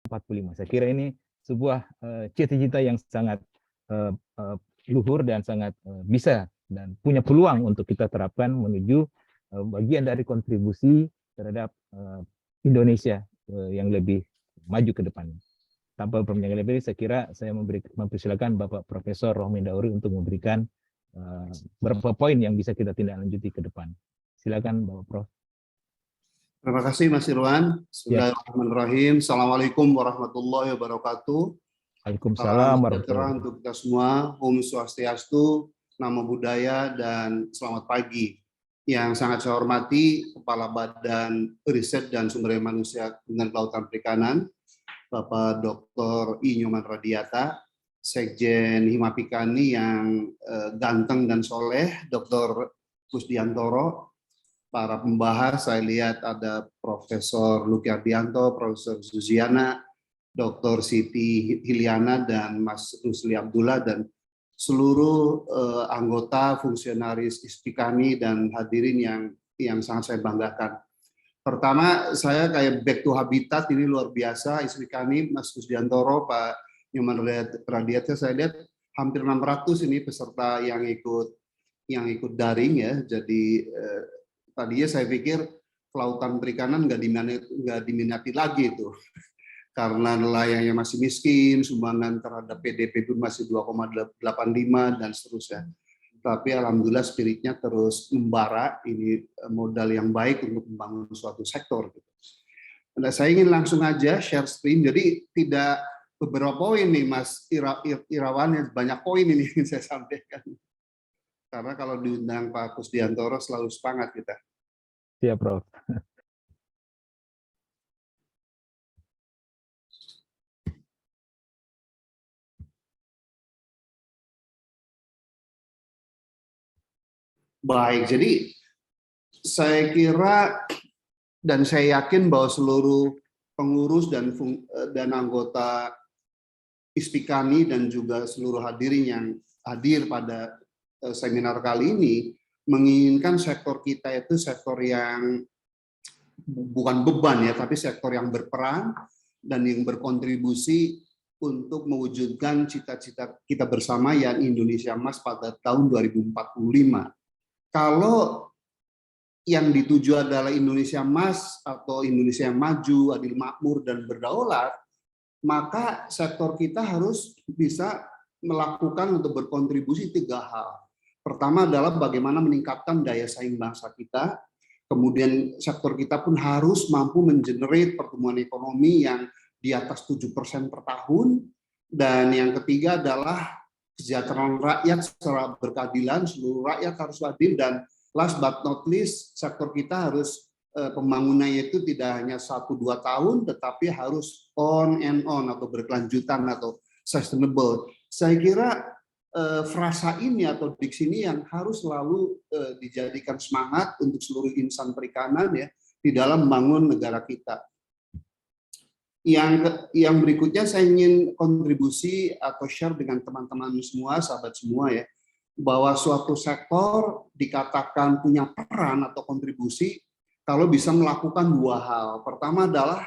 45. Saya kira ini sebuah cita-cita yang sangat luhur dan sangat bisa dan punya peluang untuk kita terapkan menuju bagian dari kontribusi terhadap Indonesia yang lebih maju ke depannya. Tanpa berpanjang lebar, saya kira saya mempersilakan Bapak Profesor Rohmin Dauri untuk memberikan beberapa poin yang bisa kita tindak lanjuti ke depan. Silakan Bapak Prof. Terima kasih Mas Irwan. Bismillahirrahmanirrahim. Assalamualaikum warahmatullahi wabarakatuh. Waalaikumsalam Salam sejahtera warahmatullahi untuk kita semua. Om Swastiastu, Namo Buddhaya, dan selamat pagi. Yang sangat saya hormati Kepala Badan Riset dan Sumber Daya Manusia dengan Kelautan Perikanan, Bapak Dr. I. Nyoman Radiata, Sekjen Himapikani yang ganteng dan soleh, Dr. Kusdiantoro. Para pembahas, saya lihat ada Profesor Luki Ardianto, Profesor Suziana, Dr. Siti Hiliana, dan Mas Rusli Abdullah, dan seluruh anggota fungsionaris Ispikani dan hadirin yang sangat saya banggakan. Pertama, saya kayak back to habitat, ini luar biasa, Ispikani, Mas Kusdiantoro, Pak Nyoman Radiata, saya lihat hampir 600 ini peserta yang ikut daring ya, jadi tadinya saya pikir kelautan perikanan nggak diminati lagi itu karena nelayannya masih miskin, sumbangan terhadap PDB pun masih 2,85 dan seterusnya. Tapi alhamdulillah spiritnya terus membara, ini modal yang baik untuk membangun suatu sektor. Nah, saya ingin langsung aja share screen, jadi tidak beberapa poin nih Mas Irawan, banyak poin ini yang saya sampaikan. Karena kalau diundang Pak Kusdiantoro selalu semangat kita. Siap, Prof. Baik, jadi saya kira dan saya yakin bahwa seluruh pengurus dan anggota Ispikani dan juga seluruh hadirin yang hadir pada seminar kali ini menginginkan sektor kita itu sektor yang bukan beban ya, tapi sektor yang berperan dan yang berkontribusi untuk mewujudkan cita-cita kita bersama yang Indonesia Emas pada tahun 2045. Kalau yang dituju adalah Indonesia Emas atau Indonesia yang maju, adil makmur, dan berdaulat, maka sektor kita harus bisa melakukan untuk berkontribusi 3 hal. Pertama adalah bagaimana meningkatkan daya saing bangsa kita, kemudian sektor kita pun harus mampu mengenerate pertumbuhan ekonomi yang di atas 7% per tahun, dan yang ketiga adalah kesejahteraan rakyat secara berkeadilan, seluruh rakyat harus adil, dan last but not least, sektor kita harus pembangunannya itu tidak hanya 1-2 tahun, tetapi harus on and on atau berkelanjutan atau sustainable. Saya kira frasa ini atau diksi ini yang harus selalu dijadikan semangat untuk seluruh insan perikanan ya di dalam membangun negara kita. Yang berikutnya saya ingin kontribusi atau share dengan teman-teman semua, sahabat semua ya, bahwa suatu sektor dikatakan punya peran atau kontribusi kalau bisa melakukan 2 hal. Pertama adalah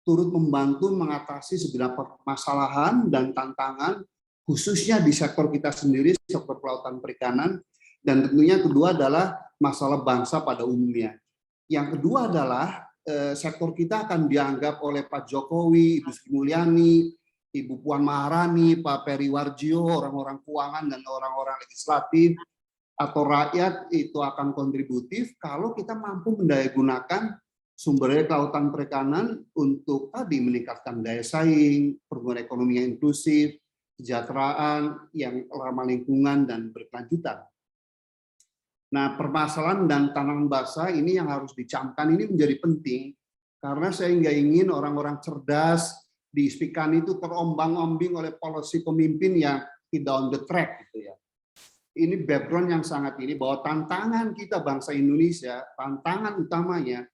turut membantu mengatasi segala permasalahan dan tantangan khususnya di sektor kita sendiri, sektor kelautan perikanan, dan tentunya kedua adalah masalah bangsa pada umumnya. Yang kedua adalah sektor kita akan dianggap oleh Pak Jokowi, Ibu Sri Mulyani, Ibu Puan Maharani, Pak Peri Warjio, orang-orang keuangan dan orang-orang legislatif atau rakyat itu akan kontributif kalau kita mampu mendayagunakan sumber daya kelautan perikanan untuk tadi meningkatkan daya saing, pertumbuhan ekonomi yang inklusif, kesejahteraan yang ramah lingkungan dan berkelanjutan. Nah, permasalahan dan tantangan basah ini yang harus dicamkan ini menjadi penting karena saya nggak ingin orang-orang cerdas di Ispikani itu terombang-ambing oleh policy pemimpin yang tidak on the track gitu ya. Ini background yang sangat ini bahwa tantangan kita bangsa Indonesia, tantangan utamanya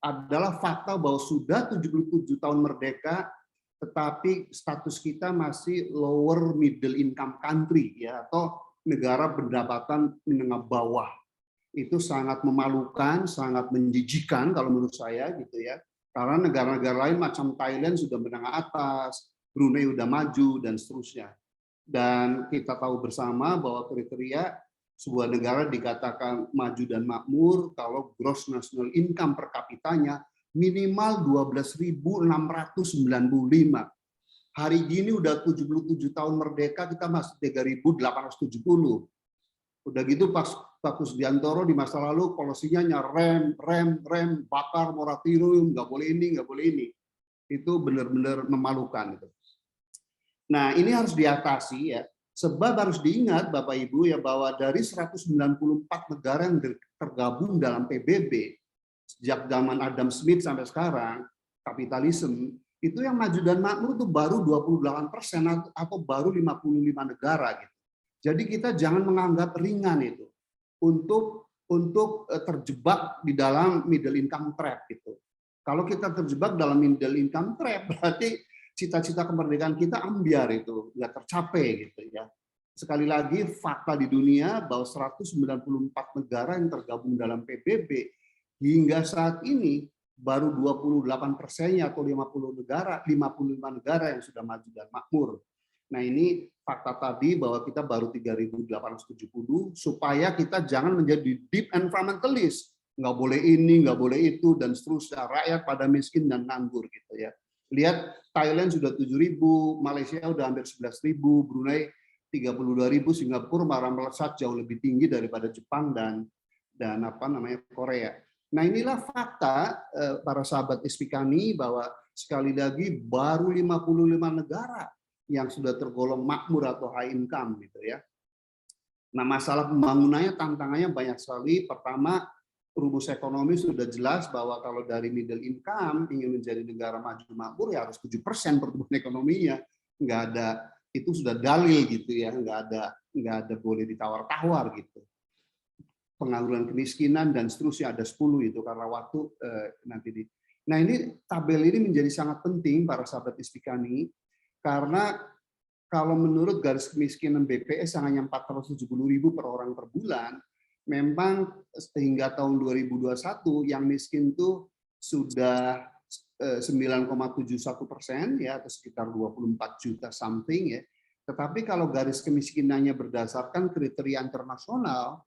adalah fakta bahwa sudah 77 tahun merdeka, tetapi status kita masih lower middle income country ya, atau negara pendapatan menengah bawah. Itu sangat memalukan, sangat menjijikan kalau menurut saya gitu ya. Karena negara-negara lain macam Thailand sudah menengah atas, Brunei sudah maju, dan seterusnya. Dan kita tahu bersama bahwa kriteria sebuah negara dikatakan maju dan makmur kalau gross national income per kapitanya minimal 12.695. Hari gini udah 77 tahun merdeka, kita masih 3.870. Udah gitu Pak Kusdiantoro di masa lalu polisinya rem, bakar, moratorium, nggak boleh ini, nggak boleh ini. Itu benar-benar memalukan. Nah, ini harus diatasi ya. Sebab harus diingat Bapak Ibu ya bahwa dari 194 negara yang tergabung dalam PBB, sejak zaman Adam Smith sampai sekarang, kapitalisme, itu yang maju dan makmur itu baru 28% atau baru 55 negara gitu. Jadi kita jangan menganggap ringan itu untuk terjebak di dalam middle income trap gitu. Kalau kita terjebak dalam middle income trap berarti cita-cita kemerdekaan kita ambiar itu, nggak tercapai gitu ya. Sekali lagi fakta di dunia bahwa 194 negara yang tergabung dalam PBB hingga saat ini baru 28%-nya atau 55 negara yang sudah maju dan makmur. Nah, ini fakta tadi bahwa kita baru 3.870 supaya kita jangan menjadi deep environmentalist. Nggak boleh ini, nggak boleh itu, dan seterusnya. Rakyat pada miskin dan nganggur gitu ya. Lihat Thailand sudah 7.000, Malaysia udah hampir 11.000, Brunei 32.000, Singapura malah melesat jauh lebih tinggi daripada Jepang dan Korea. Nah, inilah fakta para sahabat Ispikani bahwa sekali lagi baru 55 negara yang sudah tergolong makmur atau high income gitu ya. Nah, masalah pembangunannya tantangannya banyak sekali. Pertama, rumus ekonomi sudah jelas bahwa kalau dari middle income ingin menjadi negara maju makmur ya harus 7% pertumbuhan ekonominya. Nggak ada, itu sudah dalil gitu ya, nggak ada boleh ditawar-tawar gitu. Pengangguran, kemiskinan dan seterusnya ada 10 itu karena waktu nanti di. Nah, ini tabel ini menjadi sangat penting para sahabat Ispikani karena kalau menurut garis kemiskinan BPS hanya 470.000 per orang per bulan, memang hingga tahun 2021 yang miskin itu sudah 9,71% ya atau sekitar 24 juta something ya. Tetapi kalau garis kemiskinannya berdasarkan kriteria internasional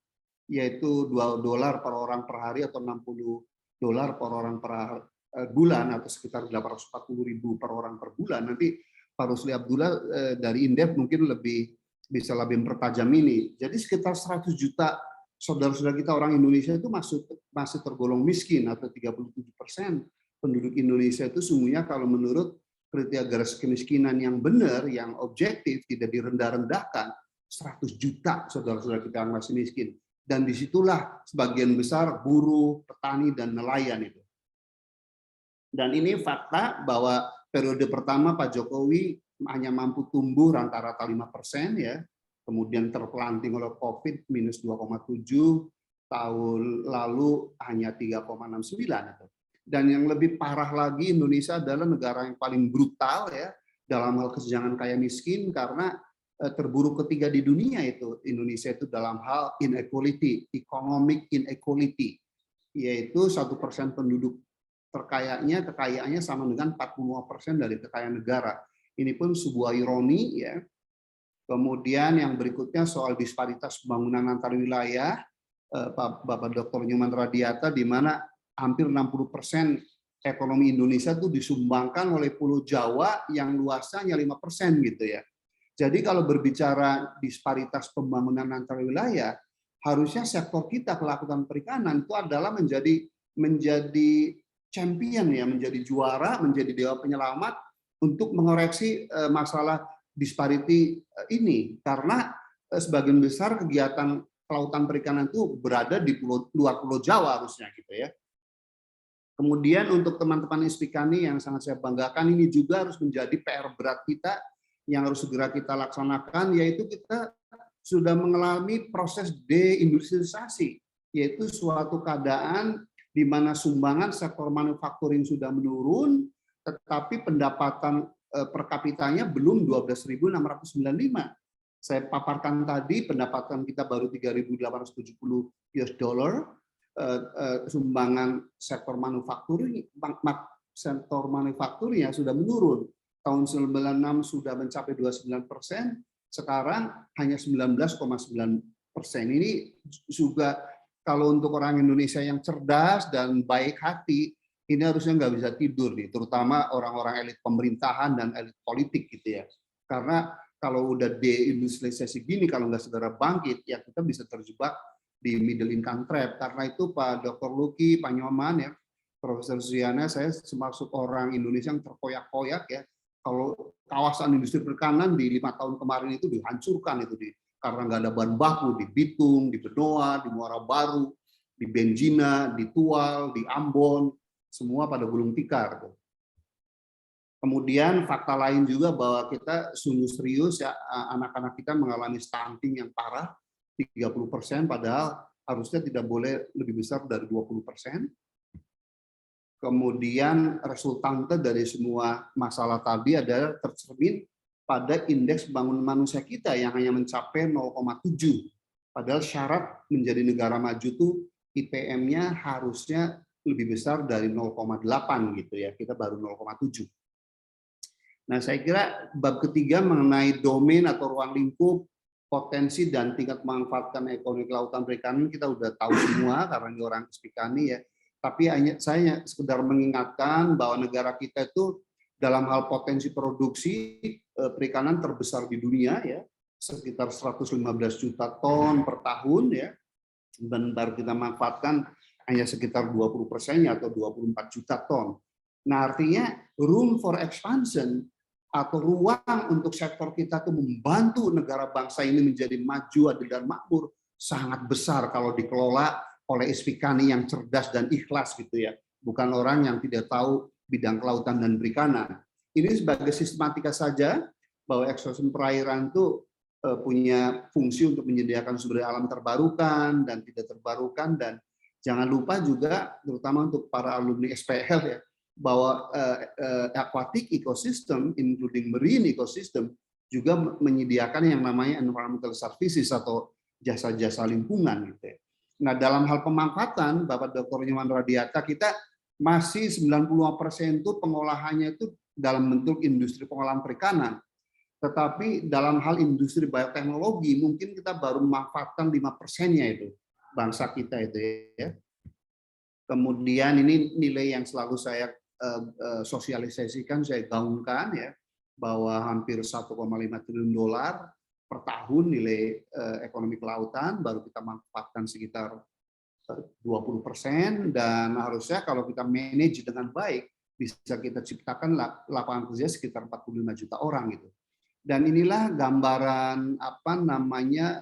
yaitu $2 per orang per hari atau $60 per orang per bulan atau sekitar 840.000 per orang per bulan. Nanti Pak Rusli Abdullah dari Indef mungkin bisa lebih mempertajam ini. Jadi sekitar 100 juta saudara-saudara kita orang Indonesia itu masih tergolong miskin atau 37% penduduk Indonesia itu sungguhnya kalau menurut kriteria garis kemiskinan yang benar, yang objektif, tidak direndah-rendahkan, 100 juta saudara-saudara kita yang masih miskin. Dan disitulah sebagian besar buruh, petani, dan nelayan itu. Dan ini fakta bahwa periode pertama Pak Jokowi hanya mampu tumbuh rata-rata 5% ya, kemudian terpelanting oleh COVID minus 2,7, tahun lalu hanya 3,69 itu. Dan yang lebih parah lagi Indonesia adalah negara yang paling brutal ya dalam hal kesenjangan kaya miskin karena terburuk ketiga di dunia itu Indonesia itu dalam hal inequality, economic inequality, yaitu 1% penduduk kekayaannya sama dengan 45% dari kekayaan negara. Ini pun sebuah ironi ya. Kemudian yang berikutnya soal disparitas pembangunan antar wilayah, Bapak Dr. Nyoman Radiata, di mana hampir 60% ekonomi Indonesia itu disumbangkan oleh Pulau Jawa yang luasnya 5% gitu ya. Jadi kalau berbicara disparitas pembangunan antar wilayah, harusnya sektor kita kelautan perikanan itu adalah menjadi champion ya, menjadi juara, menjadi dewa penyelamat untuk mengoreksi masalah disparity ini karena sebagian besar kegiatan kelautan perikanan itu berada di luar Pulau Jawa harusnya gitu ya. Kemudian untuk teman-teman Ispikani yang sangat saya banggakan ini juga harus menjadi PR berat kita yang harus segera kita laksanakan, yaitu kita sudah mengalami proses deindustrialisasi, yaitu suatu keadaan di mana sumbangan sektor manufakturing sudah menurun, tetapi pendapatan per kapitanya belum 12.695. Saya paparkan tadi pendapatan kita baru 3.870 US dollar, sumbangan sektor manufakturing sektor manufakturnya sudah menurun. Tahun 96 sudah mencapai 29%, sekarang hanya 19,9%. Ini juga kalau untuk orang Indonesia yang cerdas dan baik hati, ini harusnya nggak bisa tidur nih, terutama orang-orang elit pemerintahan dan elit politik gitu ya. Karena kalau udah deindustrialisasi gini, kalau nggak segera bangkit, ya kita bisa terjebak di middle income trap. Karena itu Pak Dr. Luki, Pak Nyoman ya, Profesor Suyana, saya termasuk orang Indonesia yang terkoyak-koyak ya. Kalau kawasan industri perikanan di 5 tahun kemarin itu dihancurkan itu karena nggak ada bahan baku di Bitung, di Benoa, di Muara Baru, di Benjina, di Tual, di Ambon, semua pada gulung tikar. Kemudian fakta lain juga bahwa kita sungguh serius ya, anak-anak kita mengalami stunting yang parah 30%, padahal harusnya tidak boleh lebih besar dari 20%. Kemudian resultante dari semua masalah tadi adalah tercermin pada indeks pembangunan manusia kita yang hanya mencapai 0,7. Padahal syarat menjadi negara maju itu IPM-nya harusnya lebih besar dari 0,8 gitu ya. Kita baru 0,7. Nah, saya kira bab ketiga mengenai domain atau ruang lingkup, potensi dan tingkat memanfaatkan ekonomi kelautan perikanan kita udah tahu semua karena ini orang Spikani ya. Tapi saya sekedar mengingatkan bahwa negara kita itu dalam hal potensi produksi perikanan terbesar di dunia ya, sekitar 115 juta ton per tahun ya, dan baru kita manfaatkan hanya sekitar 20%-nya atau 24 juta ton. Nah, artinya room for expansion atau ruang untuk sektor kita itu membantu negara bangsa ini menjadi maju, adil dan makmur sangat besar kalau dikelola oleh Spikani yang cerdas dan ikhlas gitu ya, bukan orang yang tidak tahu bidang kelautan dan perikanan. Ini sebagai sistematika saja bahwa ekosistem perairan itu punya fungsi untuk menyediakan sumber alam terbarukan dan tidak terbarukan, dan jangan lupa juga terutama untuk para alumni SPL ya, bahwa aquatic ecosystem including marine ecosystem juga menyediakan yang namanya environmental services atau jasa-jasa lingkungan gitu ya. Nah, dalam hal pemanfaatan, Bapak Dr. Nyoman Radiata, kita masih 95% itu pengolahannya itu dalam bentuk industri pengolahan perikanan. Tetapi dalam hal industri bioteknologi, mungkin kita baru memanfaatkan 5%-nya itu, bangsa kita itu ya. Kemudian ini nilai yang selalu saya sosialisasikan, saya gaungkan ya, bahwa hampir 1,5 triliun dolar per tahun nilai ekonomi kelautan baru kita manfaatkan sekitar 20%, dan harusnya kalau kita manage dengan baik bisa kita ciptakan lapangan kerja sekitar 45 juta orang gitu. Dan inilah gambaran apa namanya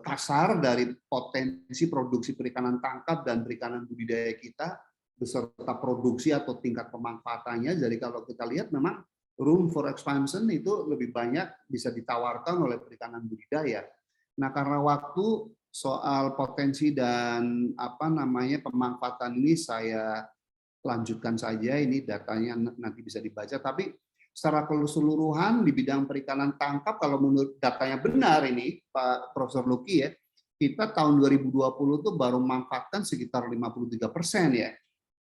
kasar dari potensi produksi perikanan tangkap dan perikanan budidaya kita beserta produksi atau tingkat pemanfaatannya. Jadi kalau kita lihat memang room for expansion itu lebih banyak bisa ditawarkan oleh perikanan budidaya. Nah, karena waktu, soal potensi dan apa namanya pemanfaatan ini saya lanjutkan saja, ini datanya nanti bisa dibaca, tapi secara keseluruhan di bidang perikanan tangkap kalau menurut datanya benar ini Pak Profesor Luki ya, kita tahun 2020 itu baru memanfaatkan sekitar 53% ya.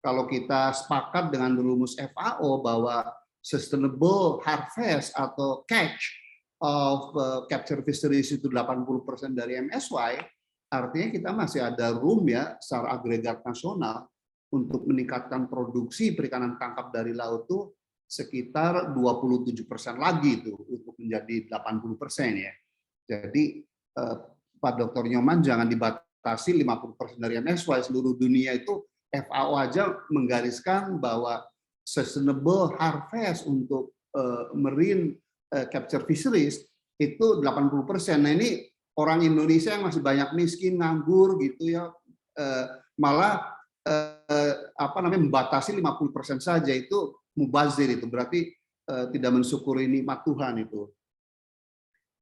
Kalau kita sepakat dengan rumus FAO bahwa sustainable harvest atau catch of capture fisheries itu 80% dari MSY, artinya kita masih ada room ya secara agregat nasional untuk meningkatkan produksi perikanan tangkap dari laut itu sekitar 27% lagi itu untuk menjadi 80% ya. Jadi Pak Dr. Nyoman jangan dibatasi 50% dari MSY, seluruh dunia itu FAO aja menggariskan bahwa sustainable harvest untuk marine capture fisheries itu 80%. Nah, ini orang Indonesia yang masih banyak miskin, nganggur gitu ya, malah apa namanya membatasi 50% saja, itu mubazir, itu berarti tidak mensyukuri nikmat Tuhan itu.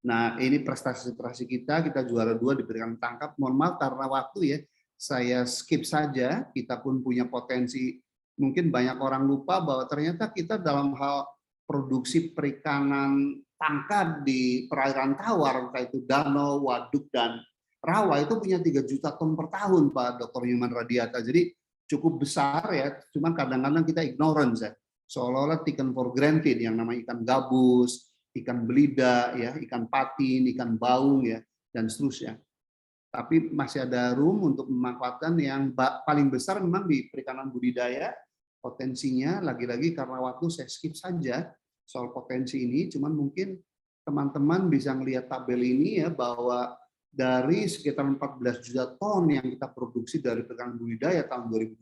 Nah, ini prestasi-prestasi kita juara 2 di perikanan tangkap. Mohon maaf karena waktu ya, saya skip saja. Kita pun punya potensi, mungkin banyak orang lupa bahwa ternyata kita dalam hal produksi perikanan tangkap di perairan tawar, entah itu danau, waduk, dan rawa, itu punya 3 juta ton per tahun, Pak Dr. Nyoman Radiata. Jadi cukup besar ya, cuman kadang-kadang kita ignorance ya, seolah-olah taken for granted yang namanya ikan gabus, ikan belida, ya, ikan patin, ikan baung ya, dan seterusnya. Tapi masih ada room untuk memanfaatkan yang paling besar memang di perikanan budidaya, potensinya lagi-lagi karena waktu saya skip saja soal potensi ini, cuman mungkin teman-teman bisa melihat tabel ini ya, bahwa dari sekitar 14 juta ton yang kita produksi dari perikanan budidaya tahun 2020,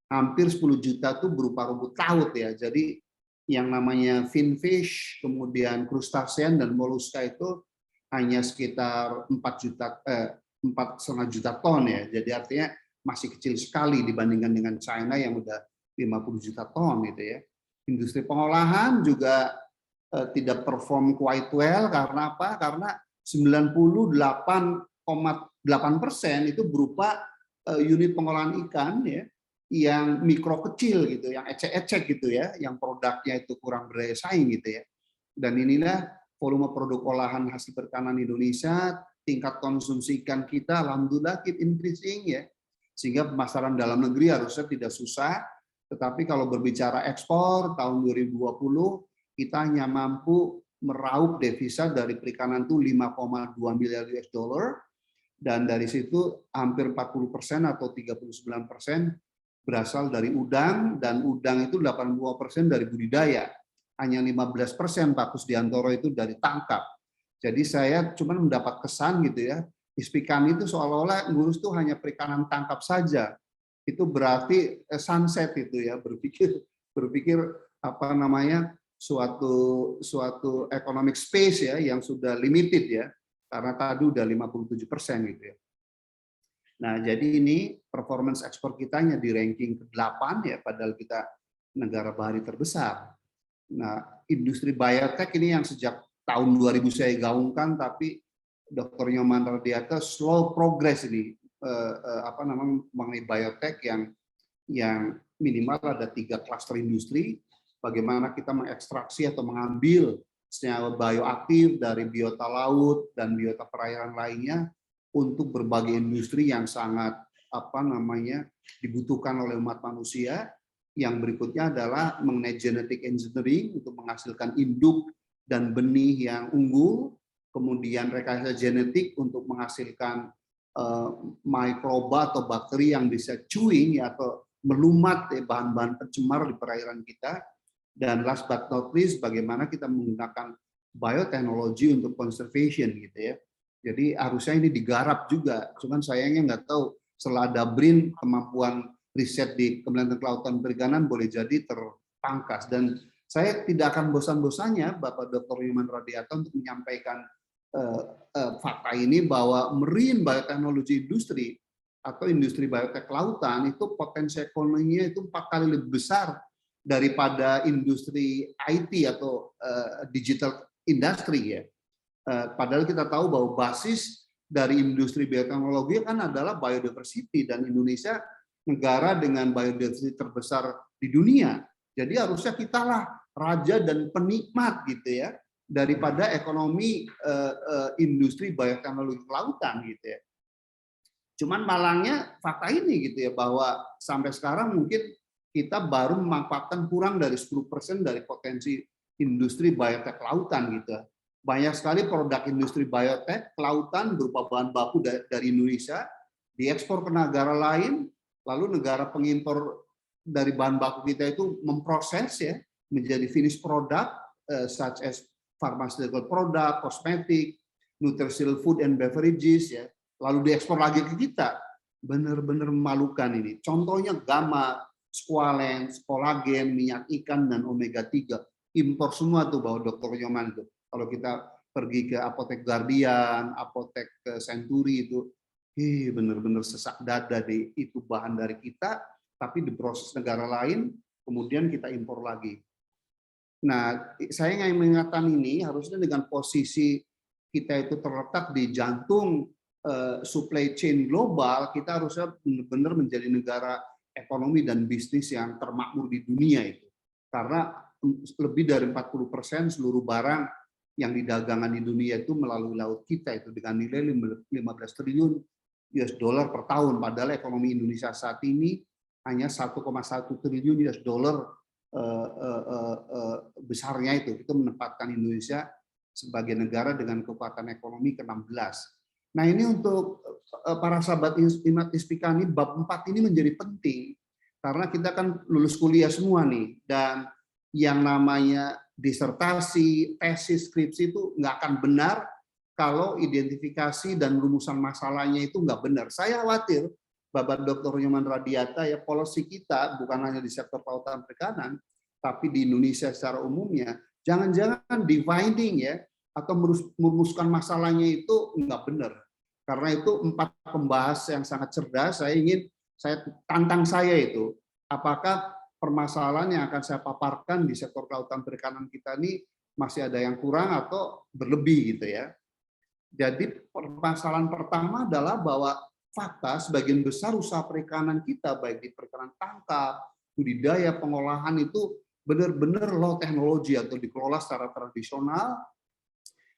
hampir 10 juta itu berupa rumput laut ya. Jadi yang namanya finfish, kemudian crustacean dan molluska itu hanya sekitar 4,5 juta ton ya. Jadi artinya masih kecil sekali dibandingkan dengan China yang udah 50 juta ton gitu ya. Industri pengolahan juga tidak perform quite well karena apa? Karena 98,8% itu berupa unit pengolahan ikan ya, yang mikro kecil gitu, yang ecek-ecek gitu ya, yang produknya itu kurang berdaya saing gitu ya. Dan inilah volume produk olahan hasil perikanan Indonesia, tingkat konsumsi ikan kita alhamdulillah keep increasing ya. Sehingga pemasaran dalam negeri harusnya tidak susah, tetapi kalau berbicara ekspor tahun 2020 kita hanya mampu meraup devisa dari perikanan itu 5,2 miliar US dollar, dan dari situ hampir 40% atau 39% berasal dari udang, dan udang itu 82% dari budidaya. Hanya 15% Pak Kusdiantoro itu dari tangkap. Jadi saya cuma mendapat kesan gitu ya, ISPI kami itu seolah-olah ngurus tuh hanya perikanan tangkap saja. Itu berarti sunset itu ya, berpikir apa namanya, suatu economic space ya yang sudah limited ya, karena tadi udah 57% gitu ya. Nah, jadi ini performance ekspor kita hanya di ranking ke-8 ya, padahal kita negara bahari terbesar. Nah, industri biotech ini yang sejak tahun 2000 saya gaungkan, tapi Dr. Nyoman Radiata slow progress ini mengenai biotech yang minimal ada 3 klaster industri, bagaimana kita mengekstraksi atau mengambil senyawa bioaktif dari biota laut dan biota perairan lainnya untuk berbagai industri yang sangat dibutuhkan oleh umat manusia. Yang berikutnya adalah mengenai genetic engineering untuk menghasilkan induk dan benih yang unggul, kemudian rekayasa genetik untuk menghasilkan mikroba atau bakteri yang bisa chewing ya, atau melumat bahan-bahan pencemar di perairan kita, dan last but not least bagaimana kita menggunakan bioteknologi untuk conservation gitu ya. Jadi harusnya ini digarap juga, cuman sayangnya nggak tahu setelah ada BRIN kemampuan riset di Kementerian Kelautan Perikanan boleh jadi terpangkas. Dan saya tidak akan bosan-bosannya Bapak Dr. Nyoman Radiata untuk menyampaikan fakta ini bahwa marine biotechnology industry atau industri biotek kelautan itu potensi ekonominya itu 4 kali lebih besar daripada industri IT atau digital industry ya. Padahal kita tahu bahwa basis dari industri bioteknologi kan adalah biodiversity, dan Indonesia negara dengan biodiversity terbesar di dunia. Jadi harusnya kitalah raja dan penikmat gitu ya daripada ekonomi industri bioteknologi kelautan gitu ya. Cuman malangnya fakta ini gitu ya, bahwa sampai sekarang mungkin kita baru memanfaatkan kurang dari 10% dari potensi industri biotek kelautan gitu. Banyak sekali produk industri biotek kelautan berupa bahan baku dari Indonesia diekspor ke negara lain, lalu negara pengimpor dari bahan baku kita itu memproses ya menjadi finished product such as pharmaceutical product, kosmetik, nutritional food and beverages ya, lalu diekspor lagi ke kita. Benar-benar memalukan ini. Contohnya gamma, squalene, kolagen, minyak ikan, dan omega 3. Impor semua tuh bahwa Dr. Nyoman itu. Kalau kita pergi ke apotek Guardian, apotek Century itu, benar-benar sesak dada deh, itu bahan dari kita, tapi diproses negara lain, kemudian kita impor lagi. Nah, saya ingin mengingatkan ini, harusnya dengan posisi kita itu terletak di jantung supply chain global, kita harusnya benar-benar menjadi negara ekonomi dan bisnis yang termakmur di dunia itu. Karena lebih dari 40% seluruh barang yang didagangkan di dunia itu melalui laut kita itu dengan nilai 15 triliun US dollar per tahun. Padahal ekonomi Indonesia saat ini hanya 1,1 triliun US dollar besarnya itu menempatkan Indonesia sebagai negara dengan kekuatan ekonomi ke-16. Nah, ini untuk para sahabat Ispikani, bab 4 ini menjadi penting karena kita kan lulus kuliah semua nih, dan yang namanya disertasi, tesis, skripsi itu nggak akan benar kalau identifikasi dan rumusan masalahnya itu nggak benar. Saya khawatir Bapak Dr. Nyoman Radiata, ya, policy kita bukan hanya di sektor kelautan perikanan, tapi di Indonesia secara umumnya, jangan-jangan dividing ya, atau merumuskan masalahnya itu nggak benar. Karena itu 4 pembahas yang sangat cerdas, saya tantang saya itu, apakah permasalahan yang akan saya paparkan di sektor kelautan perikanan kita ini masih ada yang kurang atau berlebih gitu ya. Jadi permasalahan pertama adalah bahwa fakta sebagian besar usaha perikanan kita, baik di perikanan tangkap, budidaya, pengolahan itu benar-benar low teknologi atau dikelola secara tradisional,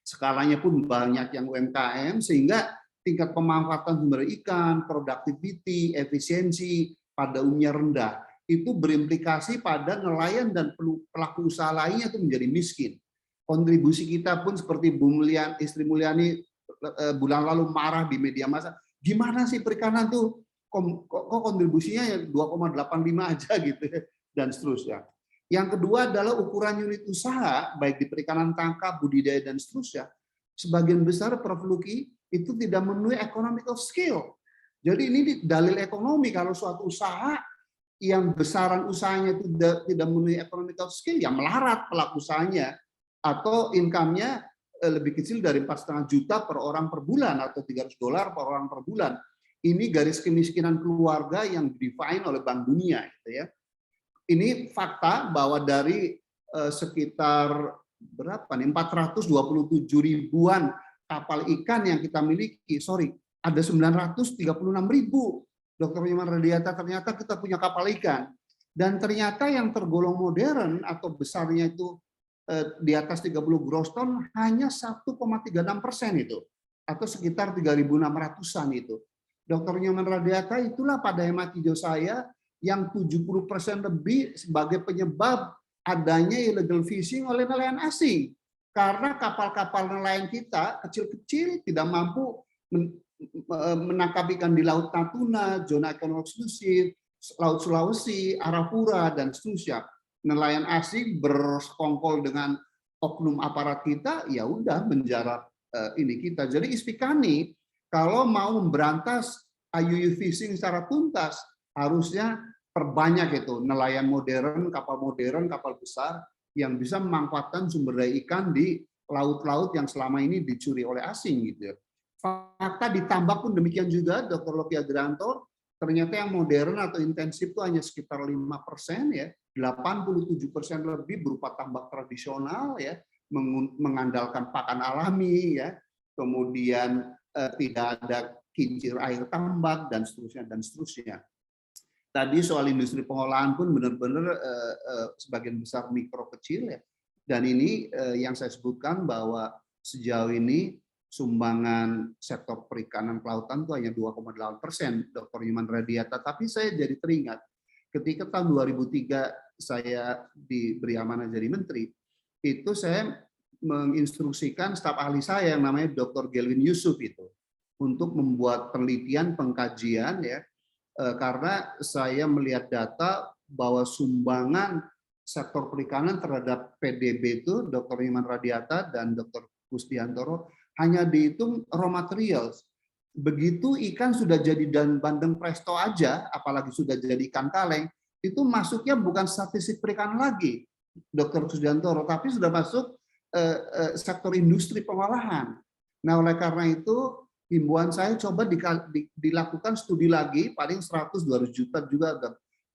skalanya pun banyak yang UMKM, sehingga tingkat pemanfaatan sumber ikan, productivity, efisiensi pada umumnya rendah. Itu berimplikasi pada nelayan dan pelaku usaha lainnya itu menjadi miskin. Kontribusi kita pun seperti Istri Mulyani bulan lalu marah di media massa, gimana sih perikanan tuh kok kontribusinya ya 2,85 aja gitu dan seterusnya. Yang kedua adalah ukuran unit usaha baik di perikanan tangkap, budidaya dan seterusnya. Sebagian besar Prof. Luki itu tidak memenuhi economic of scale. Jadi ini dalil ekonomi kalau suatu usaha yang besaran usahanya itu tidak memenuhi economic of scale, ya melarat pelaku usahanya atau income-nya lebih kecil dari 4,5 juta per orang per bulan atau $300 per orang per bulan. Ini garis kemiskinan keluarga yang define oleh Bank Dunia, gitu ya. Ini fakta bahwa dari sekitar berapa nih 427 ribuan kapal ikan yang kita miliki, ada 936 ribu. Dr. Nyoman Radiata, ternyata kita punya kapal ikan, dan ternyata yang tergolong modern atau besarnya itu di atas 30 gross ton hanya 1,36% itu, atau sekitar 3.600-an itu. Dr. Nyoman Radiata, itulah pada hemat hijau saya yang 70% lebih sebagai penyebab adanya illegal fishing oleh nelayan asing. Karena kapal-kapal nelayan kita kecil-kecil tidak mampu menangkap ikan di Laut Natuna, zona ekonomi eksklusif, Laut Sulawesi, Arafura, dan seterusnya. Nelayan asing bersekongkol dengan oknum aparat kita, ya udah menjarah ini kita. Jadi Ispikani kalau mau memberantas IUU fishing secara tuntas, harusnya perbanyak itu nelayan modern, kapal besar yang bisa memanfaatkan sumber daya ikan di laut-laut yang selama ini dicuri oleh asing gitu. Fakta ditambah pun demikian juga, Dr. Loki Agranto, ternyata yang modern atau intensif itu hanya sekitar 5% ya, 87% lebih berupa tambak tradisional ya, mengandalkan pakan alami ya, kemudian tidak ada kincir air tambak dan seterusnya. Tadi soal industri pengolahan pun benar-benar sebagian besar mikro kecil ya. Dan ini yang saya sebutkan bahwa sejauh ini sumbangan sektor perikanan kelautan itu hanya 2,8%, Dr. Nyoman Radiata. Tapi saya jadi teringat ketika tahun 2003 saya diberi amanah jadi menteri, itu saya menginstruksikan staf ahli saya yang namanya Dr. Gelwin Yusuf itu untuk membuat penelitian pengkajian ya, karena saya melihat data bahwa sumbangan sektor perikanan terhadap PDB itu Dr. Nyoman Radiata dan Dr. Kusdiantoro hanya dihitung raw materials. Begitu ikan sudah jadi dan bandeng presto aja, apalagi sudah jadi ikan kaleng, itu masuknya bukan statistik perikanan lagi, Dr. Kusdiantoro, tapi sudah masuk sektor industri pengolahan. Nah, oleh karena itu, himbauan saya coba dilakukan studi lagi, paling 100-200 juta juga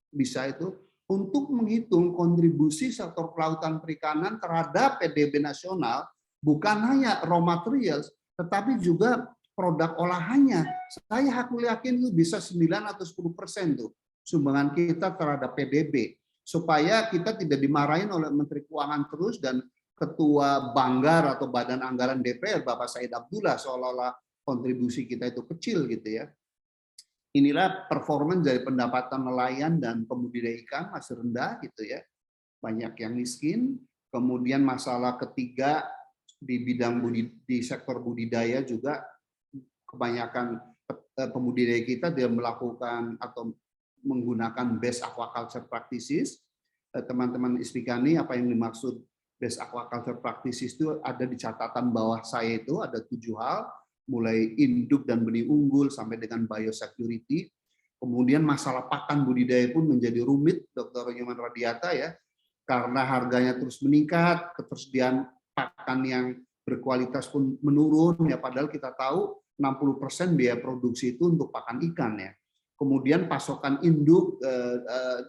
bisa itu, untuk menghitung kontribusi sektor kelautan perikanan terhadap PDB nasional, bukan hanya raw materials, tetapi juga produk olahannya. Saya yakin itu bisa 9 atau 10% tuh sumbangan kita terhadap PDB, supaya kita tidak dimarahin oleh Menteri Keuangan terus dan Ketua Banggar atau Badan Anggaran DPR Bapak Said Abdullah seolah-olah kontribusi kita itu kecil gitu ya. inilah performance dari pendapatan nelayan dan pembudidaya ikan masih rendah gitu ya, banyak yang miskin. Kemudian masalah ketiga di bidang di sektor budidaya juga kebanyakan pembudidaya kita dia melakukan atau menggunakan best aquaculture practices. Teman-teman Ispikani, apa yang dimaksud best aquaculture practices itu ada di catatan bawah saya, itu ada 7 hal, mulai induk dan benih unggul sampai dengan biosecurity. Kemudian masalah pakan budidaya pun menjadi rumit, Dr. Nyoman Radiata ya, karena harganya terus meningkat, ketersediaan pakan yang berkualitas pun menurun ya, padahal kita tahu 60% biaya produksi itu untuk pakan ikan ya. Kemudian pasokan induk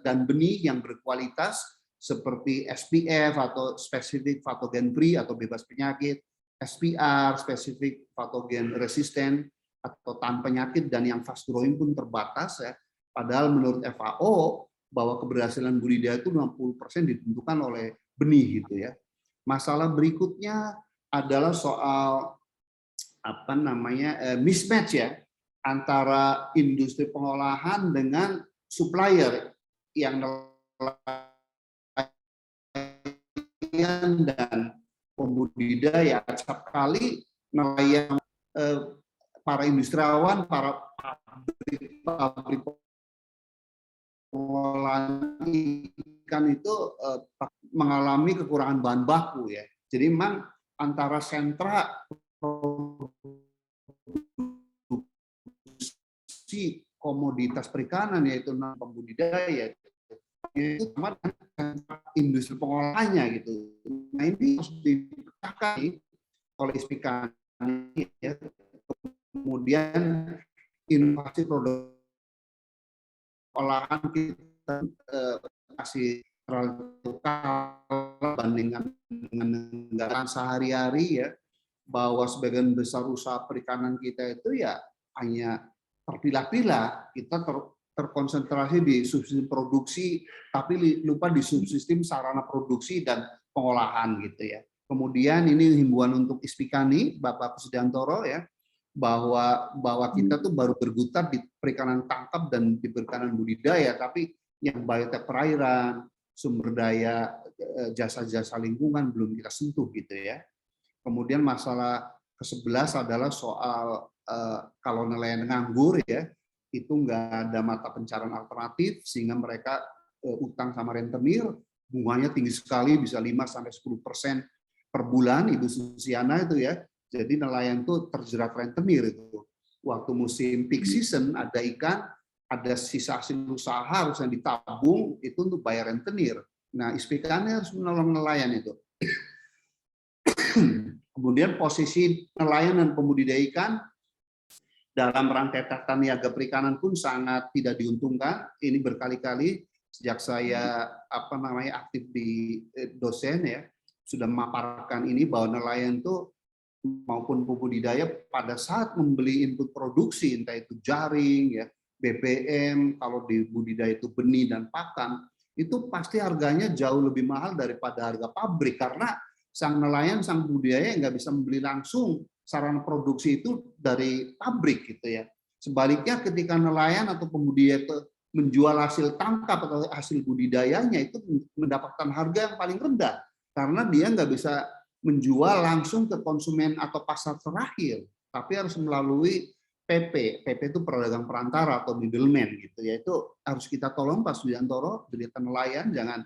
dan benih yang berkualitas seperti SPF atau spesifik patogen free atau bebas penyakit, SPR spesifik patogen resisten atau tanpa penyakit, dan yang fast growing pun terbatas ya. Padahal menurut FAO bahwa keberhasilan budidaya itu 60% ditentukan oleh benih gitu ya. Masalah berikutnya adalah soal apa namanya mismatch ya antara industri pengolahan dengan supplier yang nelayan dan pembudidaya. Setiap kali nelayan, para industriawan, para pabrik pengolahan ikan itu mengalami kekurangan bahan baku ya. Jadi memang antara sentra produksi komoditas perikanan yaitu pembudidaya itu sama dengan industri pengolahannya gitu. Nah ini harus dipecahkan oleh Ispikani ya. Kemudian inovasi produk olahan kita kasih terlalu bandingkan dengan negara sehari-hari ya, bahwa sebagian besar usaha perikanan kita itu ya hanya terpilah-pilah, kita terkonsentrasi di subsistem produksi tapi lupa di subsistem sarana produksi dan pengolahan gitu ya. Kemudian ini himbauan untuk Ispikani, Bapak Kusdiantoro ya, bahwa kita tuh baru bergutar di perikanan tangkap dan di perikanan budidaya, tapi yang biotek perairan, sumber daya, jasa-jasa lingkungan belum kita sentuh gitu ya. Kemudian masalah ke-11 adalah soal kalau nelayan nganggur ya, itu nggak ada mata pencarian alternatif sehingga mereka utang sama rentenir, bunganya tinggi sekali, bisa 5-10% per bulan, Ibu Susiana itu ya. Jadi nelayan itu terjerat rentenir itu. Waktu musim peak season ada ikan, ada sisa hasil usaha harus yang ditabung itu untuk bayar rentenir. Nah, Ispikani harus menolong nelayan itu. Kemudian posisi nelayan dan pembudidaya ikan dalam rantai tata niaga perikanan pun sangat tidak diuntungkan. Ini berkali-kali sejak saya aktif di dosen ya, sudah memaparkan ini bahwa nelayan itu maupun pembudidaya pada saat membeli input produksi, entah itu jaring, ya, BBM, kalau di budidaya itu benih dan pakan, itu pasti harganya jauh lebih mahal daripada harga pabrik, karena sang nelayan, sang budidaya nggak bisa membeli langsung sarana produksi itu dari pabrik gitu ya. Sebaliknya ketika nelayan atau pembudidaya itu menjual hasil tangkap atau hasil budidayanya itu mendapatkan harga yang paling rendah, karena dia nggak bisa menjual langsung ke konsumen atau pasar terakhir, tapi harus melalui PP. PP itu pedagang perantara atau middleman gitu ya. Itu harus kita tolong Pak Sudiantoro, berita nelayan jangan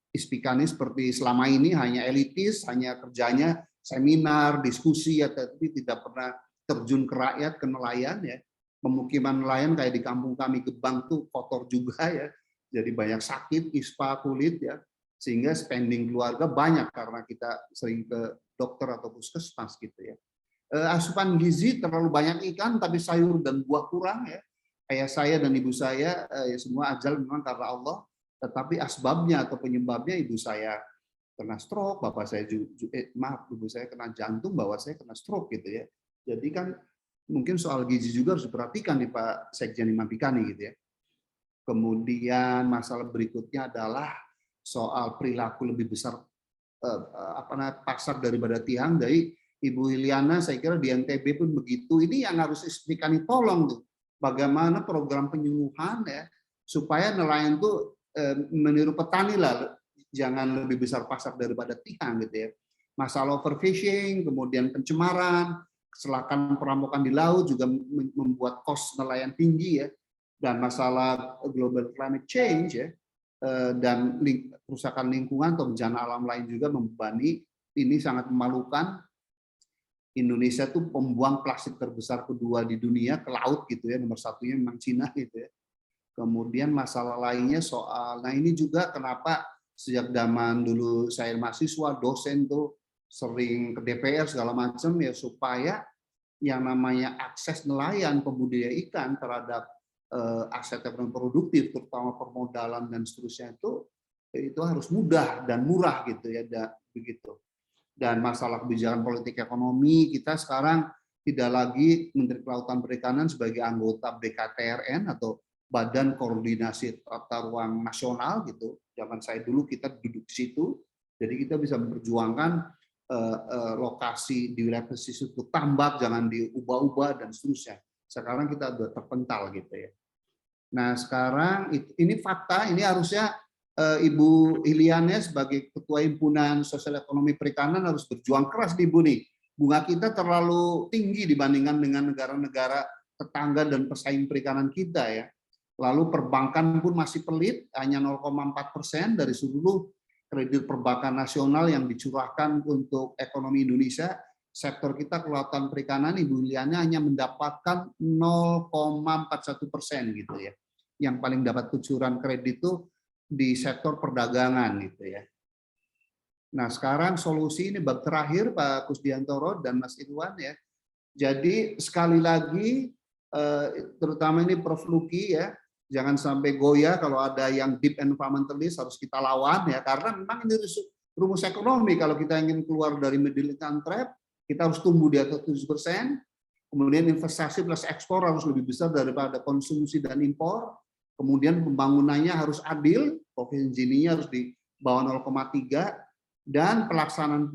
Ispikani seperti selama ini hanya elitis, hanya kerjanya seminar, diskusi ya, tapi tidak pernah terjun ke rakyat, ke nelayan ya. Pemukiman nelayan kayak di kampung kami Gebang tuh kotor juga ya. Jadi banyak sakit, ispa kulit ya. Sehingga spending keluarga banyak karena kita sering ke dokter atau puskesmas gitu ya. Asupan gizi terlalu banyak ikan tapi sayur dan buah kurang ya. Ayah saya dan ibu saya ya semua ajal memang karena Allah, tetapi asbabnya atau penyebabnya ibu saya kena stroke, bapak saya ibu saya kena jantung, bapak saya kena stroke gitu ya. Jadi kan mungkin soal gizi juga harus diperhatikan nih Pak Sekjen Imam Pikani gitu ya. Kemudian masalah berikutnya adalah soal perilaku lebih besar pasar daripada tiang. Dari Ibu Iliana saya kira di NTB pun begitu. Ini yang harus Ispikani tolong tuh, bagaimana program penyuluhan ya supaya nelayan tuh meniru petani lah, jangan lebih besar pasar daripada tiang gitu ya. Masalah overfishing, kemudian pencemaran, kecelakaan perampokan di laut juga membuat cost nelayan tinggi ya, dan masalah global climate change ya, dan kerusakan lingkungan atau bencana alam lain juga membebani. Ini sangat memalukan. Indonesia tuh pembuang plastik terbesar kedua di dunia ke laut gitu ya, nomor satunya memang Cina gitu ya. Kemudian masalah lainnya soal, nah ini juga kenapa sejak zaman dulu saya mahasiswa, dosen tuh sering ke DPR segala macam ya, supaya yang namanya akses nelayan, pembudidaya ikan terhadap aset ekonomi produktif, terutama permodalan dan seterusnya itu harus mudah dan murah gitu ya, begitu. Dan masalah kebijakan politik ekonomi, kita sekarang tidak lagi Menteri Kelautan Perikanan sebagai anggota BKTRN atau Badan Koordinasi Tata Ruang Nasional gitu. Zaman saya dulu kita duduk di situ, jadi kita bisa memperjuangkan lokasi di wilayah pesisir itu tambak, jangan diubah-ubah dan seterusnya. Sekarang kita sudah terpental gitu ya. Nah sekarang ini fakta, ini harusnya Ibu Iliane sebagai Ketua Himpunan Sosial Ekonomi Perikanan harus berjuang keras nih Bu nih. Bunga kita terlalu tinggi dibandingkan dengan negara-negara tetangga dan pesaing perikanan kita ya. Lalu perbankan pun masih pelit, hanya 0,4% dari seluruh kredit perbankan nasional yang dicurahkan untuk ekonomi Indonesia. Sektor kita kelautan perikanan, Ibu Iliane hanya mendapatkan 0,41% gitu ya. Yang paling dapat kucuran kredit itu di sektor perdagangan gitu ya. Nah sekarang solusi ini bab terakhir Pak Kusdiantoro dan Mas Irwan ya. Jadi sekali lagi terutama ini Prof. Luki ya, jangan sampai goyah kalau ada yang deep environmentalist harus kita lawan ya, karena memang ini rumus ekonomi. Kalau kita ingin keluar dari middle income trap, kita harus tumbuh di atas 7%, kemudian investasi plus ekspor harus lebih besar daripada konsumsi dan impor, kemudian pembangunannya harus adil, profit Gini-nya harus di bawah 0,3, dan pelaksanaan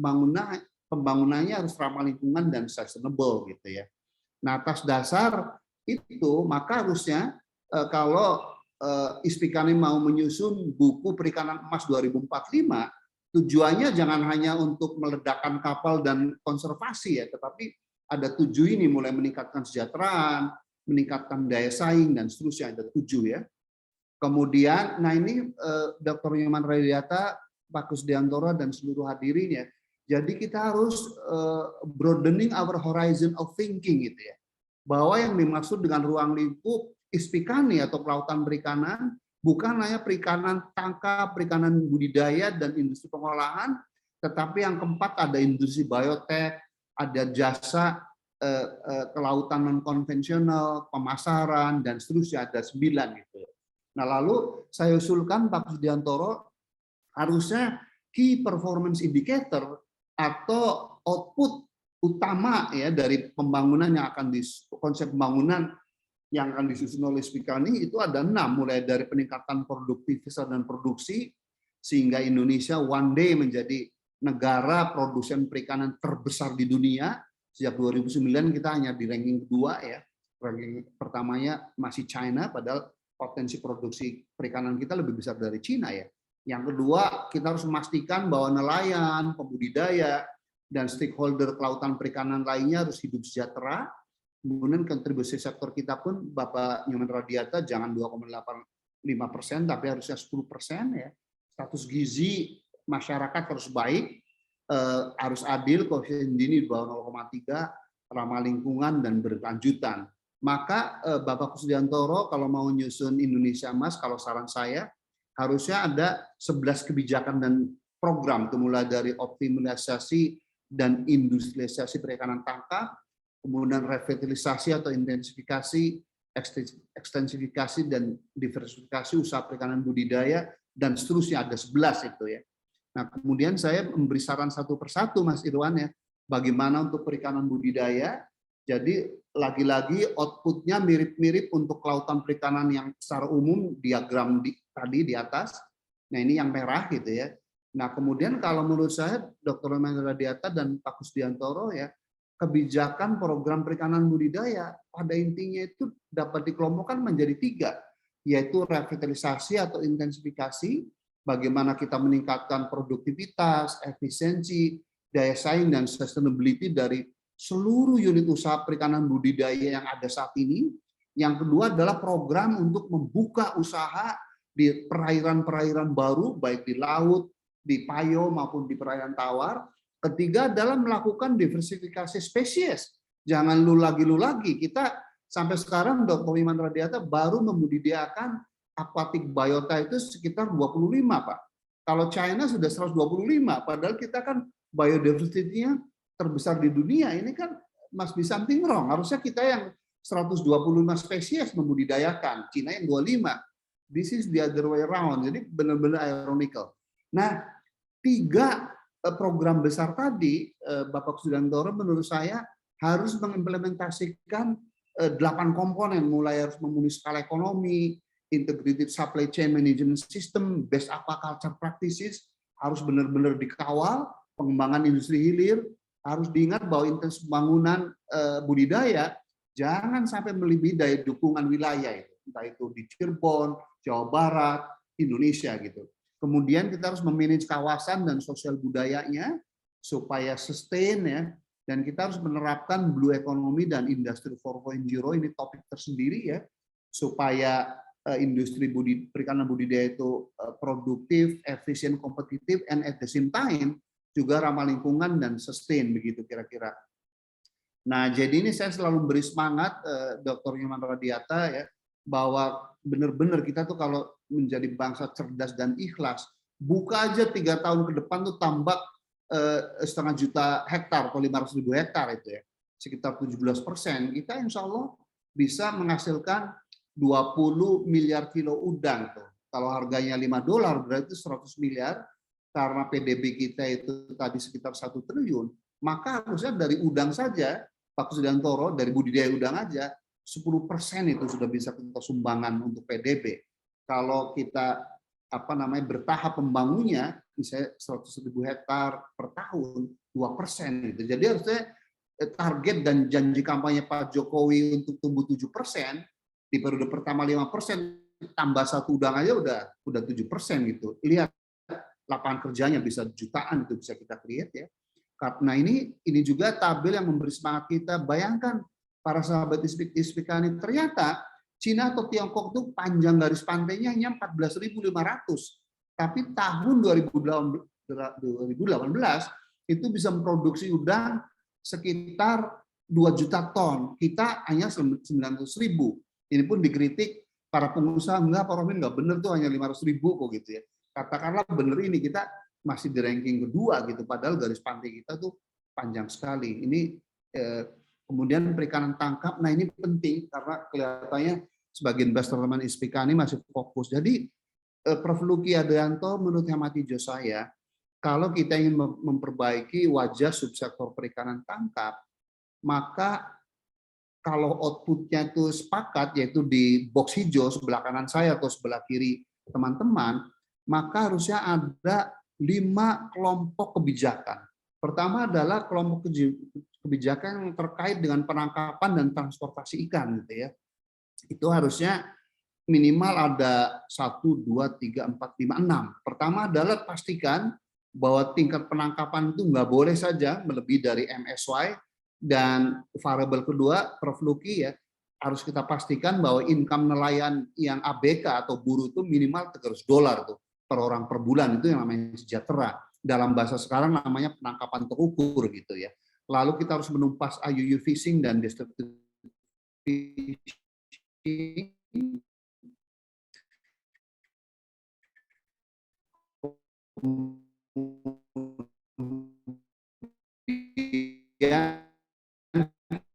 pembangunannya harus ramah lingkungan dan sustainable gitu ya. Nah atas dasar itu maka harusnya kalau Ispikani mau menyusun buku Perikanan Emas 2045, tujuannya jangan hanya untuk meledakkan kapal dan konservasi ya, tetapi ada 7 ini, mulai meningkatkan kesejahteraan, meningkatkan daya saing dan seterusnya, ada 7 ya. Kemudian, nah ini Dr. Nyoman Radiata, Pak Kusdiantoro dan seluruh hadirin ya. Jadi kita harus broadening our horizon of thinking gitu ya. Bahwa yang dimaksud dengan ruang lingkup Ispikani atau kelautan perikanan bukan hanya perikanan tangkap, perikanan budidaya dan industri pengolahan, tetapi yang keempat ada industri biotek, ada jasa kelautan non konvensional, pemasaran dan seterusnya, ada 9 gitu. Nah, lalu saya usulkan Pak Kusdiantoro harusnya key performance indicator atau output utama ya dari pembangunan yang akan konsep pembangunan yang akan disusun oleh Ispikani itu ada 6, mulai dari peningkatan produktivitas dan produksi sehingga Indonesia one day menjadi negara produsen perikanan terbesar di dunia. Sejak 2009 kita hanya di ranking kedua ya, ranking pertamanya masih China, padahal potensi produksi perikanan kita lebih besar dari Cina ya. Yang kedua, kita harus memastikan bahwa nelayan, pembudidaya, dan stakeholder kelautan perikanan lainnya harus hidup sejahtera. Kemudian kontribusi sektor kita pun, Bapak Nyoman Radiata, jangan 2,85%, tapi harusnya 10% ya. Status gizi masyarakat harus baik, harus adil, koefisien Gini di bawah 0,3, ramah lingkungan, dan berkelanjutan. Maka Bapak Kusdiantoro kalau mau nyusun Indonesia Emas, kalau saran saya, harusnya ada 11 kebijakan dan program, mulai dari optimalisasi dan industrialisasi perikanan tangkap, kemudian revitalisasi atau intensifikasi, ekstensifikasi dan diversifikasi usaha perikanan budidaya, dan seterusnya, ada 11 itu ya. Nah kemudian saya memberi saran satu persatu Mas Irwan ya, bagaimana untuk perikanan budidaya. Jadi lagi-lagi outputnya mirip-mirip untuk kelautan perikanan yang secara umum diagram tadi di atas. Nah ini yang merah gitu ya. Nah kemudian kalau menurut saya Dr. Nyoman Radiata dan Pak Kusdiantoro ya, kebijakan program perikanan budidaya pada intinya itu dapat dikelompokkan menjadi 3, yaitu revitalisasi atau intensifikasi, bagaimana kita meningkatkan produktivitas, efisiensi, daya saing, dan sustainability dari seluruh unit usaha perikanan budidaya yang ada saat ini. Yang kedua adalah program untuk membuka usaha di perairan-perairan baru, baik di laut, di payo, maupun di perairan tawar. Ketiga adalah melakukan diversifikasi spesies. Jangan lu lagi. Kita sampai sekarang Dr. Iman Radiata baru membudidayakan aquatic biota itu sekitar 25, Pak. Kalau China sudah 125, padahal kita kan biodiversity-nya terbesar di dunia. Ini kan must be something wrong. Harusnya kita yang 125 spesies membudidayakan, China yang 25. This is the other way around. Jadi benar-benar ironical. Nah, 3 program besar tadi, Bapak Sudantoro menurut saya harus mengimplementasikan 8 komponen, mulai harus memenuhi skala ekonomi, integrated supply chain management system, best aquaculture practices, harus benar-benar dikawal, pengembangan industri hilir, harus diingat bahwa intensitas pembangunan budidaya jangan sampai melebihi dari dukungan wilayah itu, entah itu di Cirebon, Jawa Barat, Indonesia gitu. Kemudian kita harus memanage kawasan dan sosial budayanya supaya sustain ya, dan kita harus menerapkan blue economy dan industri 4.0, ini topik tersendiri ya, supaya industri perikanan budidaya itu produktif, efisien, kompetitif, and at the same time juga ramah lingkungan dan sustain begitu kira-kira. Nah, jadi ini saya selalu beri semangat Dr. Iman Radiata ya, bahwa benar-benar kita tuh kalau menjadi bangsa cerdas dan ikhlas, buka aja 3 tahun ke depan tuh tambak 500 juta hektar atau 500.000 hektar itu ya, sekitar 17%, kita insya Allah bisa menghasilkan 20 miliar kilo udang tuh. Kalau harganya $5 berarti 100 miliar, karena PDB kita itu tadi sekitar 1 triliun, maka harusnya dari udang saja, Pak Sudantoro, dari budidaya udang aja 10% itu sudah bisa kita sumbangan untuk PDB. Kalau kita bertahap membangunnya, misalnya 100.000 hektar per tahun, 2% itu. Jadi harusnya target dan janji kampanye Pak Jokowi untuk tumbuh 7%, di periode pertama 5%, tambah 1 udang aja udah 7% gitu. Lihat lapangan kerjanya bisa jutaan itu bisa kita create ya. Karena ini juga tabel yang memberi semangat kita. Bayangkan para sahabat Ispikani, ternyata Cina atau Tiongkok itu panjang garis pantainya hanya 14.500. Tapi tahun 2018 itu bisa memproduksi udang sekitar 2 juta ton. Kita hanya 900.000. Ini pun dikritik para pengusaha, enggak Pak Rohmin, enggak benar tuh hanya 500.000 kok gitu ya. Katakanlah benar ini kita masih di ranking kedua gitu, padahal garis pantai kita tuh panjang sekali. Ini kemudian perikanan tangkap, nah ini penting karena kelihatannya sebagian investor teman SPK ini masih fokus. Jadi Prof. Luki Adrianto, menurut hemat hijau saya, kalau kita ingin memperbaiki wajah subsektor perikanan tangkap, maka kalau outputnya itu sepakat, yaitu di box hijau sebelah kanan saya atau sebelah kiri teman-teman, maka harusnya ada 5 kelompok kebijakan. Pertama adalah kelompok kebijakan yang terkait dengan penangkapan dan transportasi ikan, gitu ya. Itu harusnya minimal ada 1, 2, 3, 4, 5, 6. Pertama adalah pastikan bahwa tingkat penangkapan itu nggak boleh saja melebihi dari MSY, dan variabel kedua, Prof. Luki ya, harus kita pastikan bahwa income nelayan yang ABK atau buruh itu minimal $300 tuh per orang per bulan, itu yang namanya sejahtera. Dalam bahasa sekarang namanya penangkapan terukur gitu ya. Lalu kita harus menumpas IUU fishing dan destructive fishing. Kemudian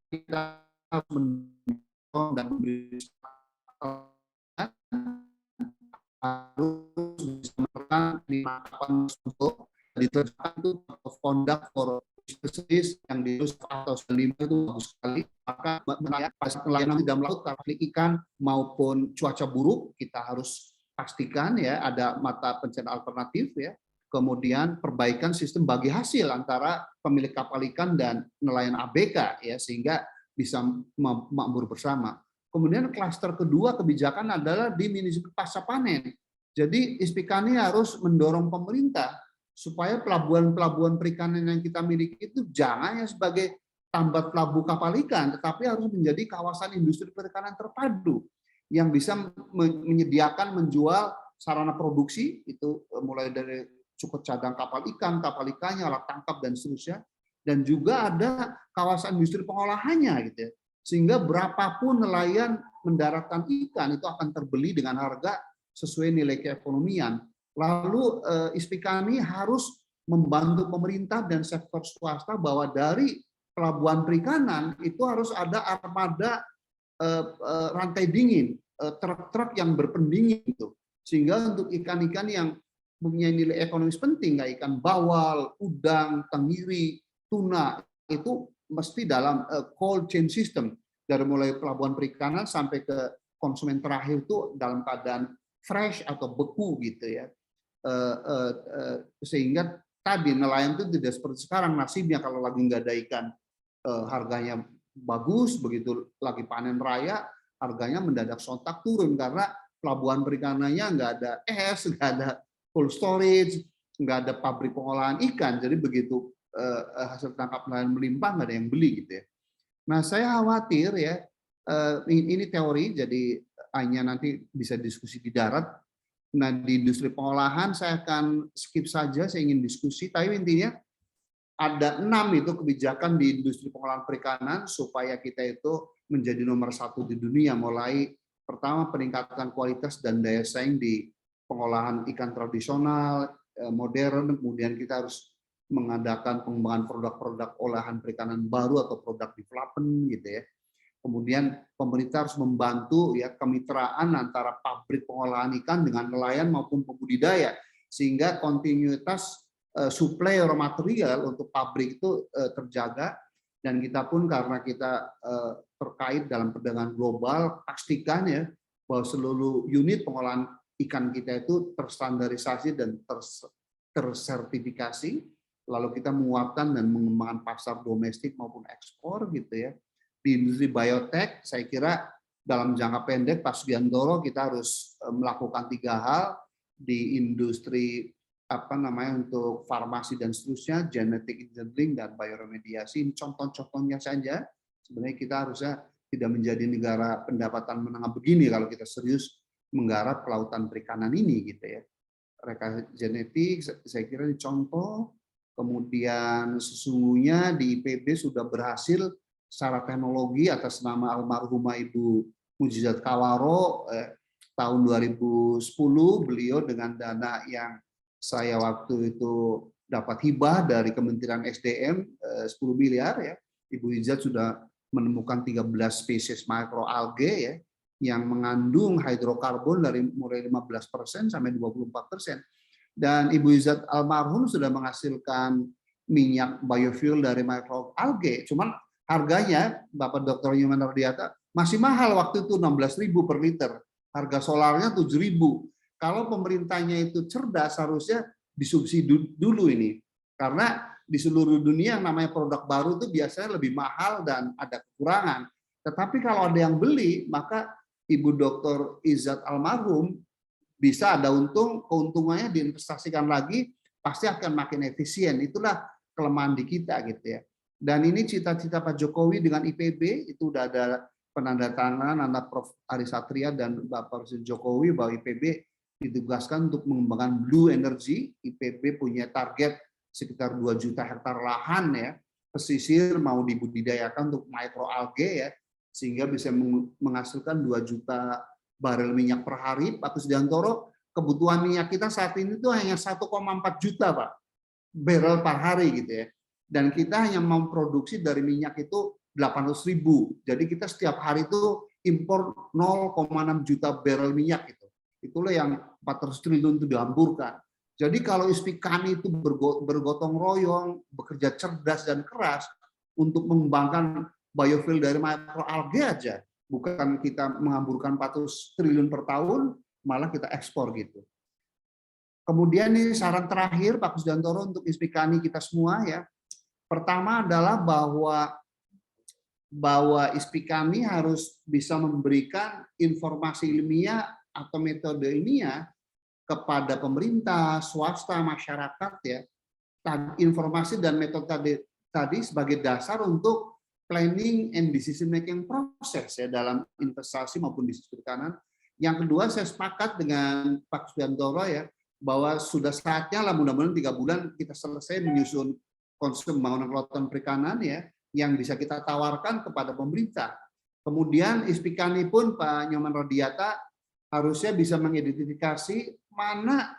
kita harus mendorong dan memberi harus bisa menekan di penangkapan tersebut diterapkan itu conduct for business yang di atau 5 itu bagus sekali. Maka pada nelayan di dalam laut, konflik ikan maupun cuaca buruk, kita harus pastikan ya ada mata pencarian alternatif ya. kemudian perbaikan sistem bagi hasil antara pemilik kapal ikan dan nelayan ABK ya, sehingga bisa makmur bersama. Kemudian klaster kedua kebijakan adalah di manajemen pasca panen. Jadi ISPIKANI harus mendorong pemerintah supaya pelabuhan-pelabuhan perikanan yang kita miliki itu jangan hanya sebagai tambat pelabuh kapal ikan, tetapi harus menjadi kawasan industri perikanan terpadu yang bisa menyediakan menjual sarana produksi itu mulai dari cukup cadang kapal ikannya, alat tangkap dan seterusnya, dan juga ada kawasan industri pengolahannya gitu ya. Sehingga berapapun nelayan mendaratkan ikan itu akan terbeli dengan harga sesuai nilai keekonomian. Lalu ISPIKANI harus membantu pemerintah dan sektor swasta bahwa dari pelabuhan perikanan itu harus ada armada rantai dingin, truk-truk yang berpendingin itu. Sehingga untuk ikan-ikan yang mempunyai nilai ekonomis penting kayak ikan bawal, udang, tenggiri, tuna itu mesti dalam cold chain system dari mulai pelabuhan perikanan sampai ke konsumen terakhir itu dalam keadaan fresh atau beku gitu ya, sehingga tadi nelayan itu tidak seperti sekarang nasibnya kalau lagi nggak ada ikan harganya bagus, begitu lagi panen raya harganya mendadak sontak turun karena pelabuhan perikanannya nggak ada nggak ada cold storage, nggak ada pabrik pengolahan ikan, jadi begitu hasil tangkap nelayan melimpah nggak ada yang beli gitu ya. Nah, saya khawatir ya, ini teori, jadi hanya nanti bisa diskusi di darat. Nah, di industri pengolahan saya akan skip saja, saya ingin diskusi, tapi intinya ada 6 itu kebijakan di industri pengolahan perikanan supaya kita itu menjadi nomor 1 di dunia. Mulai pertama peningkatan kualitas dan daya saing di pengolahan ikan tradisional, modern, kemudian kita harus mengadakan pengembangan produk-produk olahan perikanan baru atau produk development gitu ya. Kemudian pemerintah harus membantu ya kemitraan antara pabrik pengolahan ikan dengan nelayan maupun pembudidaya sehingga kontinuitas suplai raw material untuk pabrik itu terjaga, dan kita pun karena kita terkait dalam perdagangan global pastikan ya bahwa seluruh unit pengolahan ikan kita itu terstandarisasi dan tersertifikasi. Lalu kita menguatkan dan mengembangkan pasar domestik maupun ekspor gitu ya. Di industri biotek, saya kira dalam jangka pendek Pak Sugiantoro kita harus melakukan 3 hal di industri untuk farmasi dan seterusnya, genetic engineering dan bioremediasi. Ini contoh-contohnya saja. Sebenarnya kita harusnya tidak menjadi negara pendapatan menengah begini kalau kita serius menggarap kelautan perikanan ini gitu ya. Rekayasa genetik, saya kira ini contoh. Kemudian sesungguhnya di IPB sudah berhasil secara teknologi atas nama almarhumah Ibu Mujizat Kawaro tahun 2010 beliau dengan dana yang saya waktu itu dapat hibah dari Kementerian SDM 10 miliar ya. Ibu Mujizat sudah menemukan 13 spesies mikroalge ya yang mengandung hidrokarbon dari mulai 15% sampai 24%. Dan Ibu Izzat almarhum sudah menghasilkan minyak biofuel dari mikroalge. Cuman harganya, Bapak Dr. Nyoman Ardiata, masih mahal waktu itu 16.000 per liter. Harga solarnya 7.000. Kalau pemerintahnya itu cerdas, harusnya disubsidi dulu ini. Karena di seluruh dunia yang namanya produk baru itu biasanya lebih mahal dan ada kekurangan. Tetapi kalau ada yang beli, maka Ibu Dr. Izzat almarhum bisa ada keuntungannya diinvestasikan lagi, pasti akan makin efisien. Itulah kelemahan di kita gitu ya. Dan ini cita-cita Pak Jokowi dengan IPB, itu udah ada penandatanganan antara Prof. Ari Satria dan Bapak Presiden Jokowi bahwa IPB ditugaskan untuk mengembangkan blue energy. IPB punya target sekitar 2 juta hektar lahan ya, pesisir mau dibudidayakan untuk mikroalge ya, sehingga bisa menghasilkan 2 juta barel minyak per hari. Pak Sugiantoro, kebutuhan minyak kita saat ini tuh hanya 1,4 juta Pak barel per hari gitu ya. Dan kita hanya memproduksi dari minyak itu 800.000. Jadi kita setiap hari itu impor 0,6 juta barel minyak itu. Itulah yang 400 triliun itu dihamburkan. Jadi kalau ISPIKANI itu bergotong royong, bekerja cerdas dan keras untuk mengembangkan biofuel dari mikroalge aja, bukan kita menghamburkan 400 triliun per tahun, malah kita ekspor gitu. Kemudian ini saran terakhir Pak Kusdiantoro untuk Ispikani kita semua ya. Pertama adalah bahwa Ispikani harus bisa memberikan informasi ilmiah atau metode ilmiah kepada pemerintah, swasta, masyarakat ya. Informasi dan metode tadi sebagai dasar untuk planning and decision making proses ya dalam investasi maupun bisnis perikanan. Yang kedua, saya sepakat dengan Pak Kusdiantoro ya, bahwa sudah saatnya lah mudah-mudahan 3 bulan kita selesai menyusun konsep pembangunan kelautan perikanan ya yang bisa kita tawarkan kepada pemerintah. Kemudian Ispikani pun Pak Nyoman Rodiata harusnya bisa mengidentifikasi mana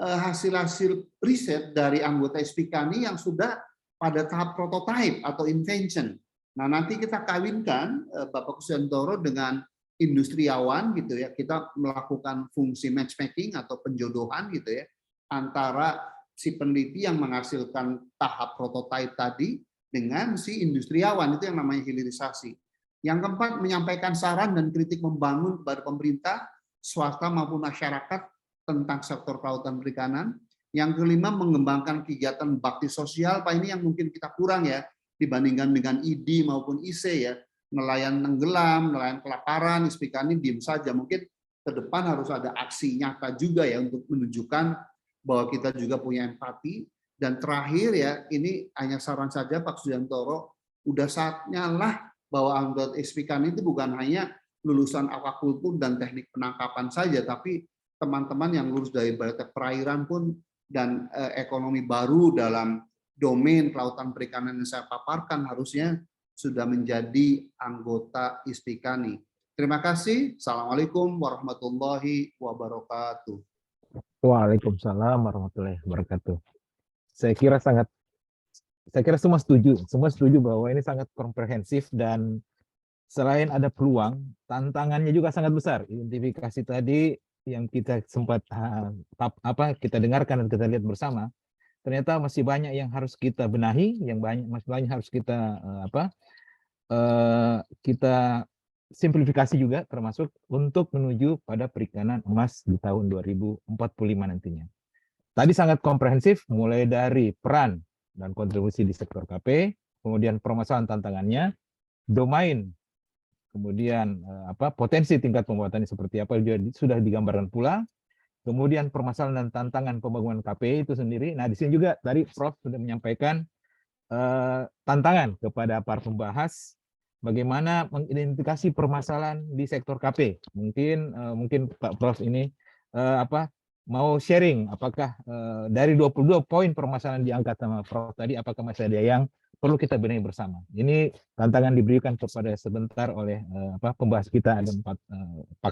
hasil-hasil riset dari anggota Ispikani yang sudah pada tahap prototype atau invention. Nah, nanti kita kawinkan Bapak Kusdiantoro dengan industriawan gitu ya, kita melakukan fungsi matchmaking atau penjodohan gitu ya antara si peneliti yang menghasilkan tahap prototipe tadi dengan si industriawan, itu yang namanya hilirisasi. Yang keempat, menyampaikan saran dan kritik membangun kepada pemerintah, swasta maupun masyarakat tentang sektor kelautan perikanan. Yang kelima, mengembangkan kegiatan bakti sosial. Pak, ini yang mungkin kita kurang ya dibandingkan dengan ID maupun IC ya. Nelayan tenggelam, nelayan kelaparan, Ispikani diem saja. Mungkin ke depan harus ada aksi nyata juga ya untuk menunjukkan bahwa kita juga punya empati. Dan terakhir ya, ini hanya saran saja Pak Kusdiantoro, udah saatnya lah bahwa anggota Ispikani itu bukan hanya lulusan akwakultur dan teknik penangkapan saja, tapi teman-teman yang lulus dari Biotek Perairan pun dan ekonomi baru dalam domain kelautan perikanan yang saya paparkan harusnya sudah menjadi anggota Ispikani. Terima kasih. Assalamualaikum warahmatullahi wabarakatuh. Waalaikumsalam warahmatullahi wabarakatuh. Saya kira semua setuju bahwa ini sangat komprehensif dan selain ada peluang, tantangannya juga sangat besar. Identifikasi tadi yang kita sempat kita dengarkan dan kita lihat bersama, ternyata masih banyak yang harus kita benahi, masih banyak harus kita kita simplifikasi juga, termasuk untuk menuju pada perikanan emas di tahun 2045 nantinya. Tadi sangat komprehensif, mulai dari peran dan kontribusi di sektor KP, kemudian permasalahan tantangannya, domain, kemudian potensi tingkat pembuatannya seperti apa juga sudah digambarkan pula, kemudian permasalahan dan tantangan pembangunan KP itu sendiri. Nah, di sini juga tadi Prof sudah menyampaikan tantangan kepada para pembahas bagaimana mengidentifikasi permasalahan di sektor KP. Mungkin Pak Prof ini mau sharing apakah dari 22 poin permasalahan diangkat sama Prof tadi, apakah masih ada yang perlu kita benahi bersama. Ini tantangan diberikan kepada sebentar oleh pembahas kita, ada 4 pakar